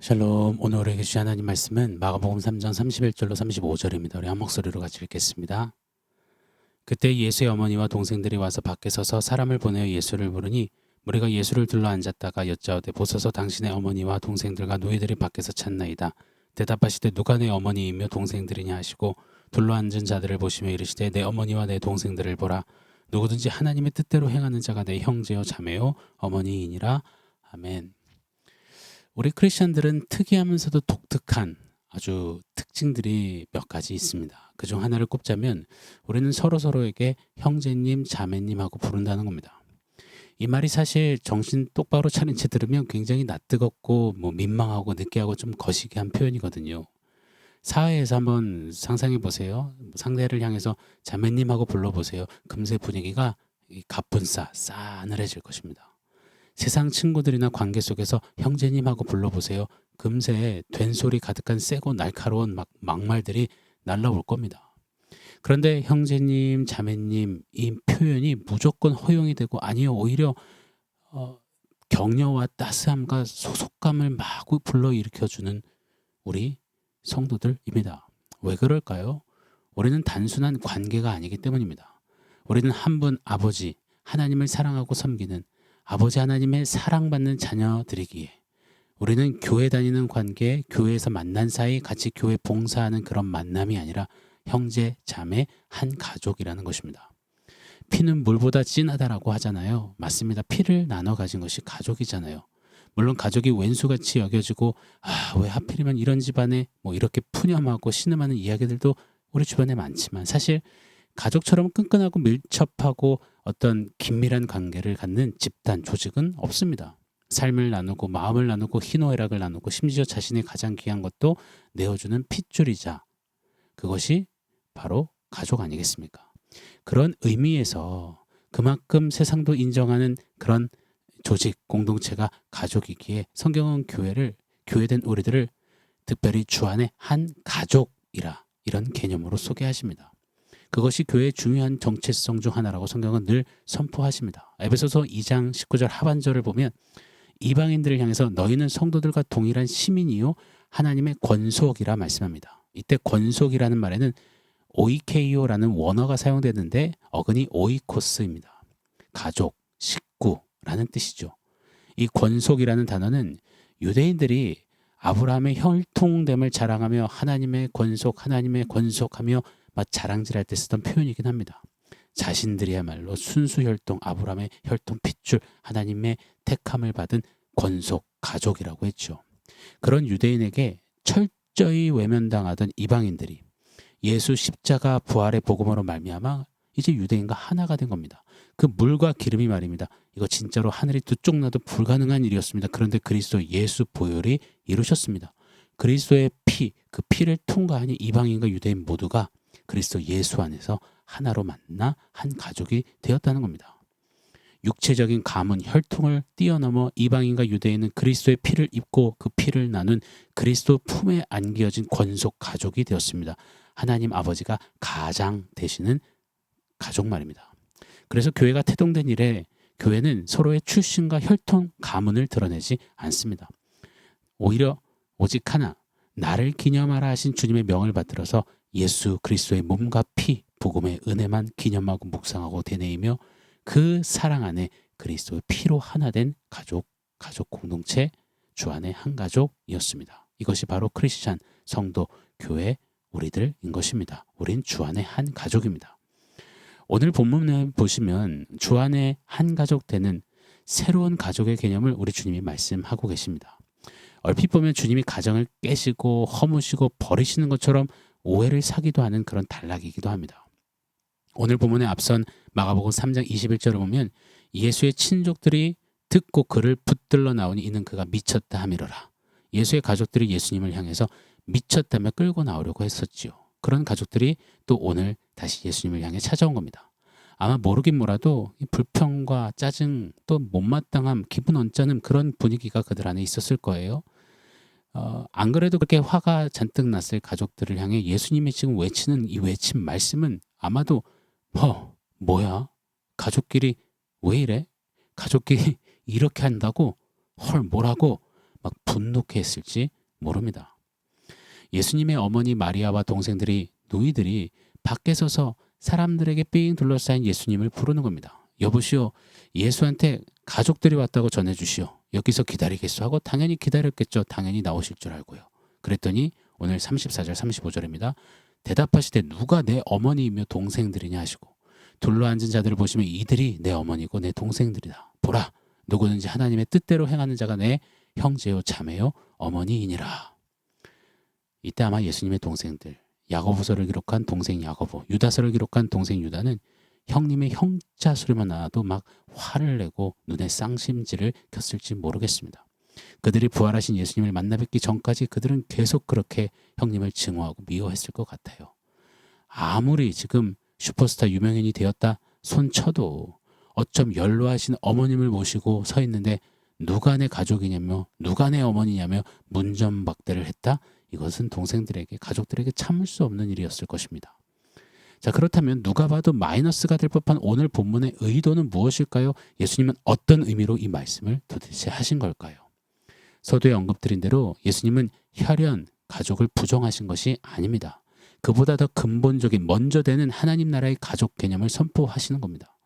샬롬. 오늘 우리에게 주신 하나님 말씀은 마가복음 3장 31절로 35절입니다. 우리 한 목소리로 같이 읽겠습니다. 그때 예수의 어머니와 동생들이 와서 밖에 서서 사람을 보내어 예수를 부르니 무리가 예수를 둘러 앉았다가 여짜오되 보소서 당신의 어머니와 동생들과 노예들이 밖에서 찾나이다. 대답하시되 누가 내 어머니이며 동생들이냐 하시고 둘러 앉은 자들을 보시며 이르시되 내 어머니와 내 동생들을 보라. 누구든지 하나님의 뜻대로 행하는 자가 내 형제요 자매요 어머니이니라. 아멘. 우리 크리스천들은 특이하면서도 독특한 아주 특징들이 몇 가지 있습니다. 그중 하나를 꼽자면 우리는 서로에게 형제님, 자매님하고 부른다는 겁니다. 이 말이 사실 정신 똑바로 차린 채 들으면 굉장히 낯뜨겁고 민망하고 느끼하고 좀 거시기한 표현이거든요. 사회에서 한번 상상해 보세요. 상대를 향해서 자매님하고 불러보세요. 금세 분위기가 가뿐싸 싸늘해질 것입니다. 세상 친구들이나 관계 속에서 형제님하고 불러보세요. 금세 된소리 가득한 세고 날카로운 막말들이 날라올 겁니다. 그런데 형제님, 자매님 이 표현이 무조건 허용이 되고 아니요 오히려 격려와 따스함과 소속감을 마구 불러일으켜주는 우리 성도들입니다. 왜 그럴까요? 우리는 단순한 관계가 아니기 때문입니다. 우리는 한 분 아버지 하나님을 사랑하고 섬기는 아버지 하나님의 사랑받는 자녀들이기에 우리는 교회 다니는 관계, 교회에서 만난 사이 같이 교회 봉사하는 그런 만남이 아니라 형제, 자매, 한 가족이라는 것입니다. 피는 물보다 진하다라고 하잖아요. 맞습니다. 피를 나눠 가진 것이 가족이잖아요. 물론 가족이 왼수같이 여겨지고 왜 하필이면 이런 집안에 이렇게 푸념하고 신음하는 이야기들도 우리 주변에 많지만 사실 가족처럼 끈끈하고 밀접하고 어떤 긴밀한 관계를 갖는 집단, 조직은 없습니다. 삶을 나누고 마음을 나누고 희노애락을 나누고 심지어 자신의 가장 귀한 것도 내어주는 핏줄이자 그것이 바로 가족 아니겠습니까? 그런 의미에서 그만큼 세상도 인정하는 그런 조직, 공동체가 가족이기에 성경은 교회된 우리들을 특별히 주 안에 한 가족이라 이런 개념으로 소개하십니다. 그것이 교회의 중요한 정체성 중 하나라고 성경은 늘 선포하십니다. 에베소서 2장 19절 하반절을 보면 이방인들을 향해서 너희는 성도들과 동일한 시민이요 하나님의 권속이라 말씀합니다. 이때 권속이라는 말에는 오이케이오라는 원어가 사용되는데 어근이 오이코스입니다. 가족, 식구라는 뜻이죠. 이 권속이라는 단어는 유대인들이 아브라함의 혈통됨을 자랑하며 하나님의 권속하며 자랑질할 때 쓰던 표현이긴 합니다. 자신들이야말로 순수 혈통, 아브라함의 혈통 핏줄, 하나님의 택함을 받은 권속, 가족이라고 했죠. 그런 유대인에게 철저히 외면당하던 이방인들이 예수 십자가 부활의 복음으로 말미암아 이제 유대인과 하나가 된 겁니다. 그 물과 기름이 말입니다. 이거 진짜로 하늘이 두 쪽 나도 불가능한 일이었습니다. 그런데 그리스도 예수 보혈이 이루셨습니다. 그리스도의 피, 그 피를 통과하니 이방인과 유대인 모두가 그리스도 예수 안에서 하나로 만나 한 가족이 되었다는 겁니다. 육체적인 가문, 혈통을 뛰어넘어 이방인과 유대인은 그리스도의 피를 입고 그 피를 나눈 그리스도 품에 안겨진 권속 가족이 되었습니다. 하나님 아버지가 가장 되시는 가족 말입니다. 그래서 교회가 태동된 이래 교회는 서로의 출신과 혈통, 가문을 드러내지 않습니다. 오히려 오직 하나, 나를 기념하라 하신 주님의 명을 받들어서 예수 그리스도의 몸과 피, 복음의 은혜만 기념하고 묵상하고 되뇌이며 그 사랑 안에 그리스도의 피로 하나 된 가족 공동체, 주 안의 한 가족이었습니다. 이것이 바로 크리스찬, 성도, 교회, 우리들인 것입니다. 우린 주 안의 한 가족입니다. 오늘 본문을 보시면 주 안에 한 가족 되는 새로운 가족의 개념을 우리 주님이 말씀하고 계십니다. 얼핏 보면 주님이 가정을 깨시고 허무시고 버리시는 것처럼 오해를 사기도 하는 그런 단락이기도 합니다. 오늘 본문에 앞선 마가복음 3장 21절을 보면 예수의 친족들이 듣고 그를 붙들러 나오니 이는 그가 미쳤다 하미러라. 예수의 가족들이 예수님을 향해서 미쳤다며 끌고 나오려고 했었지요. 그런 가족들이 또 오늘 다시 예수님을 향해 찾아온 겁니다. 아마 모르긴 몰라도 불평과 짜증 또 못마땅함, 기분 언짢음 그런 분위기가 그들 안에 있었을 거예요. 안 그래도 그렇게 화가 잔뜩 났을 가족들을 향해 예수님이 지금 외치는 이 외친 말씀은 아마도 뭐야? 가족끼리 왜 이래? 가족끼리 이렇게 한다고? 헐 뭐라고? 막 분노케 했을지 모릅니다. 예수님의 어머니 마리아와 동생들이 노이들이 밖에 서서 사람들에게 삥 둘러싸인 예수님을 부르는 겁니다. 여보시오, 예수한테 가족들이 왔다고 전해주시오. 여기서 기다리겠소 하고 당연히 기다렸겠죠. 당연히 나오실 줄 알고요. 그랬더니 오늘 34절 35절입니다. 대답하시되 누가 내 어머니이며 동생들이냐 하시고 둘러앉은 자들을 보시면 이들이 내 어머니고 내 동생들이다. 보라, 누구든지 하나님의 뜻대로 행하는 자가 내 형제요 자매요 어머니이니라. 이때 아마 예수님의 동생들, 야고보서를 기록한 동생 야고보, 유다서를 기록한 동생 유다는 형님의 형자 소리만 나도 막 화를 내고 눈에 쌍심지를 켰을지 모르겠습니다. 그들이 부활하신 예수님을 만나 뵙기 전까지 그들은 계속 그렇게 형님을 증오하고 미워했을 것 같아요. 아무리 지금 슈퍼스타 유명인이 되었다 손쳐도 어쩜 연로하신 어머님을 모시고 서 있는데 누가 내 가족이냐며 누가 내 어머니냐며 문전박대를 했다? 이것은 동생들에게 가족들에게 참을 수 없는 일이었을 것입니다. 자, 그렇다면 누가 봐도 마이너스가 될 법한 오늘 본문의 의도는 무엇일까요? 예수님은 어떤 의미로 이 말씀을 도대체 하신 걸까요? 서두에 언급드린 대로 예수님은 혈연, 가족을 부정하신 것이 아닙니다. 그보다 더 근본적인 먼저 되는 하나님 나라의 가족 개념을 선포하시는 겁니다.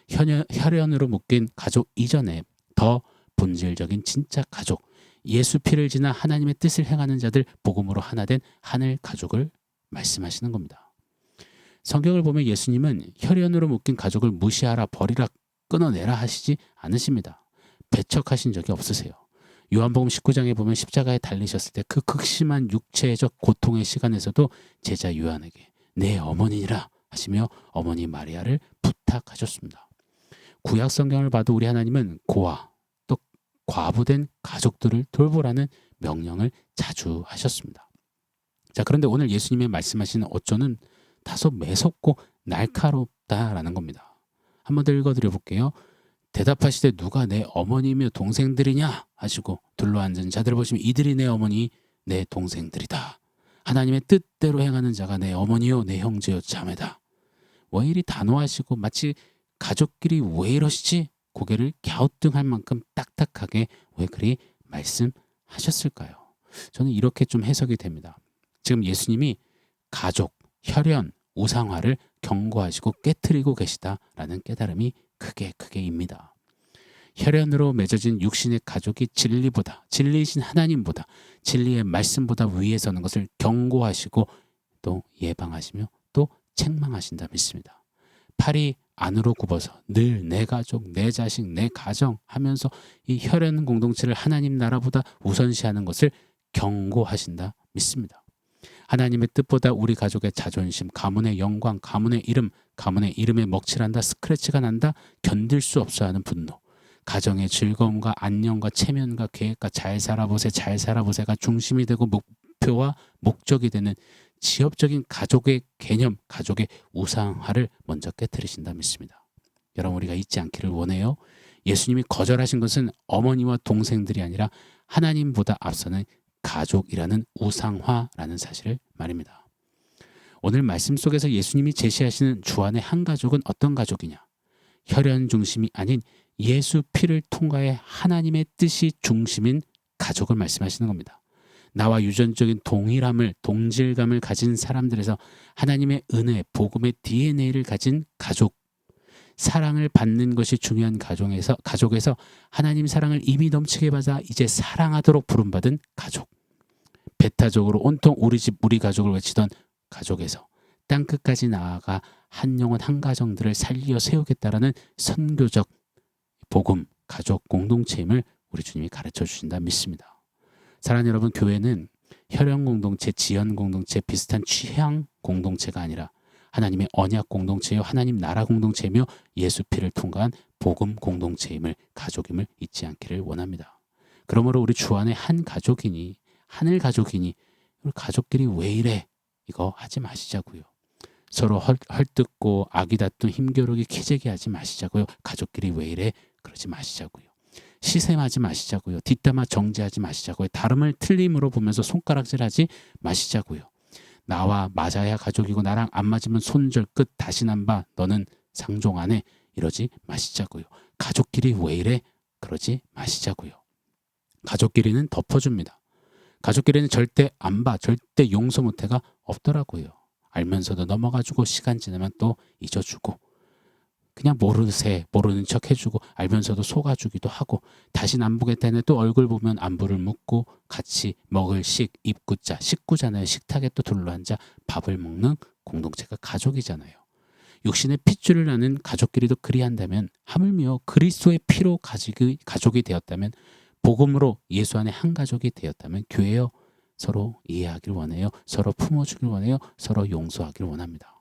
혈연으로 묶인 가족 이전에 더 본질적인 진짜 가족, 예수 피를 지나 하나님의 뜻을 행하는 자들 복음으로 하나 된 하늘 가족을 말씀하시는 겁니다. 성경을 보면 예수님은 혈연으로 묶인 가족을 무시하라, 버리라, 끊어내라 하시지 않으십니다. 배척하신 적이 없으세요. 요한복음 19장에 보면 십자가에 달리셨을 때 그 극심한 육체적 고통의 시간에서도 제자 요한에게 내 어머니라 하시며 어머니 마리아를 부탁하셨습니다. 구약 성경을 봐도 우리 하나님은 고아 또 과부된 가족들을 돌보라는 명령을 자주 하셨습니다. 자, 그런데 오늘 예수님의 말씀하시는 어조는 다소 매섭고 날카롭다라는 겁니다. 한번 더 읽어드려 볼게요. 대답하시되 누가 내 어머니며 동생들이냐 하시고 둘러앉은 자들을 보시면 이들이 내 어머니 내 동생들이다. 하나님의 뜻대로 행하는 자가 내 어머니요 내 형제요 자매다. 왜 이리 단호하시고 마치 가족끼리 왜 이러시지? 고개를 갸우뚱할 만큼 딱딱하게 왜 그리 말씀하셨을까요? 저는 이렇게 좀 해석이 됩니다. 지금 예수님이 가족, 혈연, 우상화를 경고하시고 깨트리고 계시다라는 깨달음이 크게입니다. 혈연으로 맺어진 육신의 가족이 진리보다, 진리이신 하나님보다, 진리의 말씀보다 위에 서는 것을 경고하시고 또 예방하시며 또 책망하신다 믿습니다. 팔이 안으로 굽어서 늘 내 가족, 내 자식, 내 가정 하면서 이 혈연 공동체를 하나님 나라보다 우선시하는 것을 경고하신다 믿습니다. 하나님의 뜻보다 우리 가족의 자존심, 가문의 영광, 가문의 이름, 가문의 이름에 먹칠한다, 스크래치가 난다, 견딜 수 없어하는 분노, 가정의 즐거움과 안녕과 체면과 계획과 잘 살아보세가 중심이 되고 목표와 목적이 되는 지엽적인 가족의 개념, 가족의 우상화를 먼저 깨트리신다 믿습니다. 여러분, 우리가 잊지 않기를 원해요. 예수님이 거절하신 것은 어머니와 동생들이 아니라 하나님보다 앞서는 가족이라는 우상화라는 사실을 말입니다. 오늘 말씀 속에서 예수님이 제시하시는 주안의 한 가족은 어떤 가족이냐? 혈연 중심이 아닌 예수 피를 통과해 하나님의 뜻이 중심인 가족을 말씀하시는 겁니다. 나와 유전적인 동일함을, 동질감을 가진 사람들에서 하나님의 은혜, 복음의 DNA를 가진 가족, 사랑을 받는 것이 중요한 가족에서 하나님 사랑을 이미 넘치게 받아 이제 사랑하도록 부름받은 가족, 배타적으로 온통 우리 집 우리 가족을 외치던 가족에서 땅끝까지 나아가 한 영혼 한 가정들을 살려 세우겠다라는 선교적 복음 가족 공동체임을 우리 주님이 가르쳐 주신다 믿습니다. 사랑하는 여러분, 교회는 혈연 공동체, 지연 공동체, 비슷한 취향 공동체가 아니라 하나님의 언약 공동체요, 하나님 나라 공동체이며 예수 피를 통과한 복음 공동체임을, 가족임을 잊지 않기를 원합니다. 그러므로 우리 주 안에 한 가족이니, 하늘 가족이니 우리 가족끼리 왜 이래? 이거 하지 마시자고요. 서로 헐뜯고 아기 다툼 힘겨루기 키재기 하지 마시자고요. 가족끼리 왜 이래? 그러지 마시자고요. 시샘하지 마시자고요. 뒷담화 정죄하지 마시자고요. 다름을 틀림으로 보면서 손가락질하지 마시자고요. 나와 맞아야 가족이고 나랑 안 맞으면 손절 끝 다시 난봐 너는 상종 안 해 이러지 마시자고요. 가족끼리 왜 이래? 그러지 마시자고요. 가족끼리는 덮어줍니다. 가족끼리는 절대 안 봐, 절대 용서 못해가 없더라고요. 알면서도 넘어가지고 시간 지나면 또 잊어주고 그냥 모르는 척 해주고 알면서도 속아주기도 하고 다시는 안 보겠다는 또 얼굴 보면 안부를 묻고 같이 먹을 입구자, 식구잖아요. 식탁에 또 둘러앉아 밥을 먹는 공동체가 가족이잖아요. 육신의 핏줄을 나는 가족끼리도 그리한다면 하물며 그리스도의 피로 가족이 되었다면 복음으로 예수 안에 한 가족이 되었다면 교회여 서로 이해하길 원해요. 서로 품어주길 원해요. 서로 용서하길 원합니다.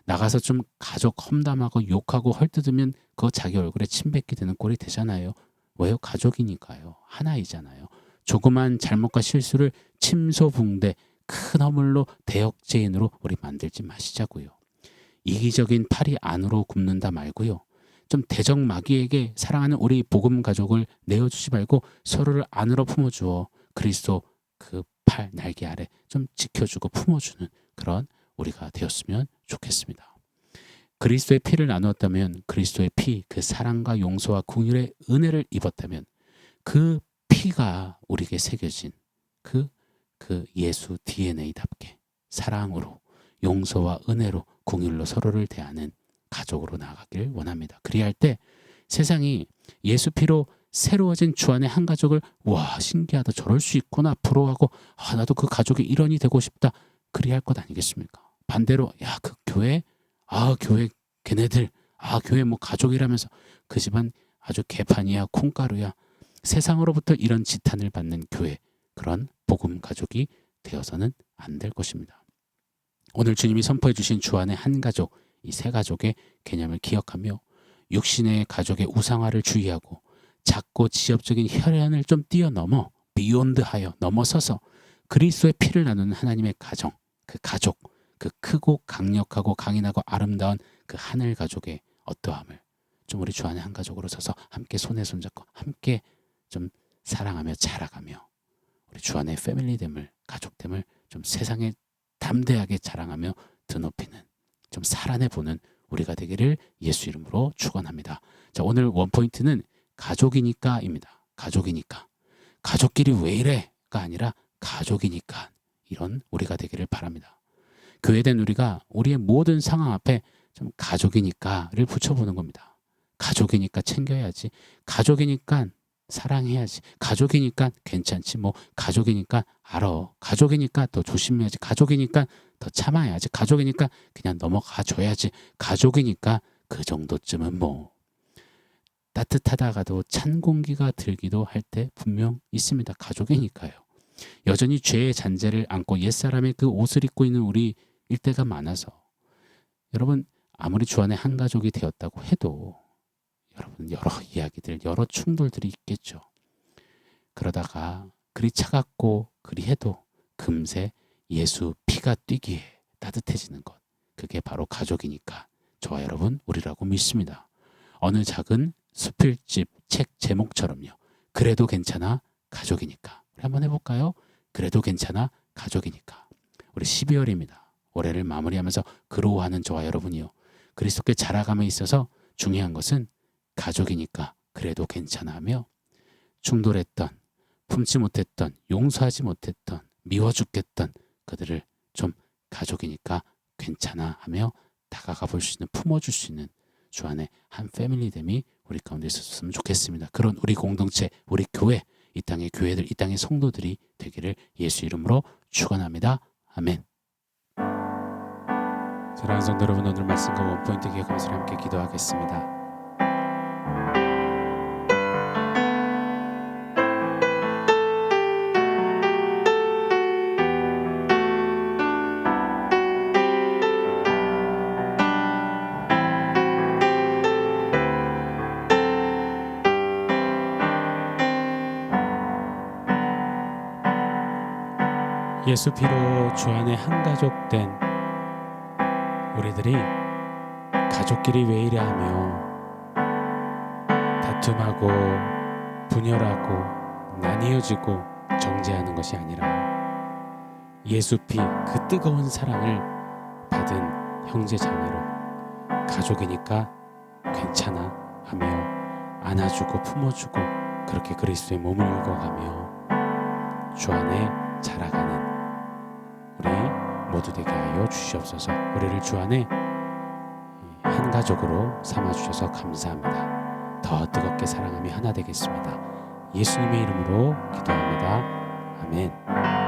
나가서 좀 가족 험담하고 욕하고 헐뜯으면 그거 자기 얼굴에 침 뱉게 되는 꼴이 되잖아요. 왜요? 가족이니까요. 하나이잖아요. 조그만 잘못과 실수를 침소붕대 큰 허물로 대역죄인으로 우리 만들지 마시자고요. 이기적인 팔이 안으로 굽는다 말고요. 좀 대적마귀에게 사랑하는 우리 복음 가족을 내어주지 말고 서로를 안으로 품어주어 그리스도 그 팔 날개 아래 좀 지켜주고 품어주는 그런 우리가 되었으면 좋겠습니다. 그리스도의 피를 나누었다면 그리스도의 피, 그 사랑과 용서와 긍휼의 은혜를 입었다면 그 피가 우리에게 새겨진 그 예수 DNA답게 사랑으로 용서와 은혜로 긍휼로 서로를 대하는 가족으로 나아가길 원합니다. 그리할 때 세상이 예수 피로 새로워진 주 안의 한 가족을 와 신기하다 저럴 수 있구나 부러워하고 나도 그 가족의 일원이 되고 싶다 그리할 것 아니겠습니까? 반대로 야 그 교회 교회 걔네들 교회 뭐 가족이라면서 그 집안 아주 개판이야 콩가루야 세상으로부터 이런 지탄을 받는 교회 그런 복음 가족이 되어서는 안 될 것입니다. 오늘 주님이 선포해 주신 주 안의 한 가족 이 세 가족의 개념을 기억하며 육신의 가족의 우상화를 주의하고 작고 지엽적인 혈연을 좀 뛰어넘어 비욘드하여 넘어서서 그리스도의 피를 나누는 하나님의 가정 그 가족 그 크고 강력하고 강인하고 아름다운 그 하늘 가족의 어떠함을 좀 우리 주 안의 한 가족으로 서서 함께 손에 손잡고 함께 좀 사랑하며 자라가며 우리 주 안의 패밀리됨을 가족됨을 좀 세상에 담대하게 자랑하며 드높이는 좀 살아내보는 우리가 되기를 예수 이름으로 축원합니다. 자, 오늘 원포인트는 가족이니까입니다. 가족이니까. 가족끼리 왜 이래가 아니라 가족이니까 이런 우리가 되기를 바랍니다. 교회된 우리가 우리의 모든 상황 앞에 좀 가족이니까를 붙여보는 겁니다. 가족이니까 챙겨야지. 가족이니까 사랑해야지. 가족이니까 괜찮지. 뭐 가족이니까 알아. 가족이니까 더 조심해야지. 가족이니까 더 참아야지. 가족이니까 그냥 넘어가 줘야지. 가족이니까 그 정도쯤은 뭐 따뜻하다가도 찬 공기가 들기도 할 때 분명 있습니다. 가족이니까요. 여전히 죄의 잔재를 안고 옛사람의 그 옷을 입고 있는 우리 일대가 많아서 여러분 아무리 주 안에 한 가족이 되었다고 해도 여러분 여러 이야기들 여러 충돌들이 있겠죠. 그러다가 그리 차갑고 그리 해도 금세 예수 피가 뛰기에 따뜻해지는 것 그게 바로 가족이니까 저와 여러분 우리라고 믿습니다. 어느 작은 수필집 책 제목처럼요. 그래도 괜찮아 가족이니까 우리 한번 해볼까요? 그래도 괜찮아 가족이니까 우리 12월입니다. 올해를 마무리하면서 그로워하는 저와 여러분이요. 그리스도께 자라감에 있어서 중요한 것은 가족이니까 그래도 괜찮아 하며 충돌했던 품지 못했던 용서하지 못했던 미워 죽겠던 그들을 좀 가족이니까 괜찮아 하며 다가가 볼 수 있는 품어줄 수 있는 주 안에 한 패밀리됨이 우리 가운데 있었으면 좋겠습니다. 그런 우리 공동체 우리 교회 이 땅의 교회들 이 땅의 성도들이 되기를 예수 이름으로 축원합니다. 아멘. 사랑하는 성도 여러분 오늘 말씀과 원포인트 기억하면서 함께 기도하겠습니다. 예수 피로 주 안에 한 가족 된 우리들이 가족끼리 왜 이래 하며 다툼하고 분열하고 나뉘어지고 정죄하는 것이 아니라 예수 피 그 뜨거운 사랑을 받은 형제 자매로 가족이니까 괜찮아 하며 안아주고 품어주고 그렇게 그리스도의 몸을 읽어가며 주 안에 자라가는 우리 모두 되게 하여 주시옵소서. 우리를 주 안에 한 가족으로 삼아 주셔서 감사합니다. 더 뜨겁게 사랑하며 하나 되겠습니다. 예수님의 이름으로 기도합니다. 아멘.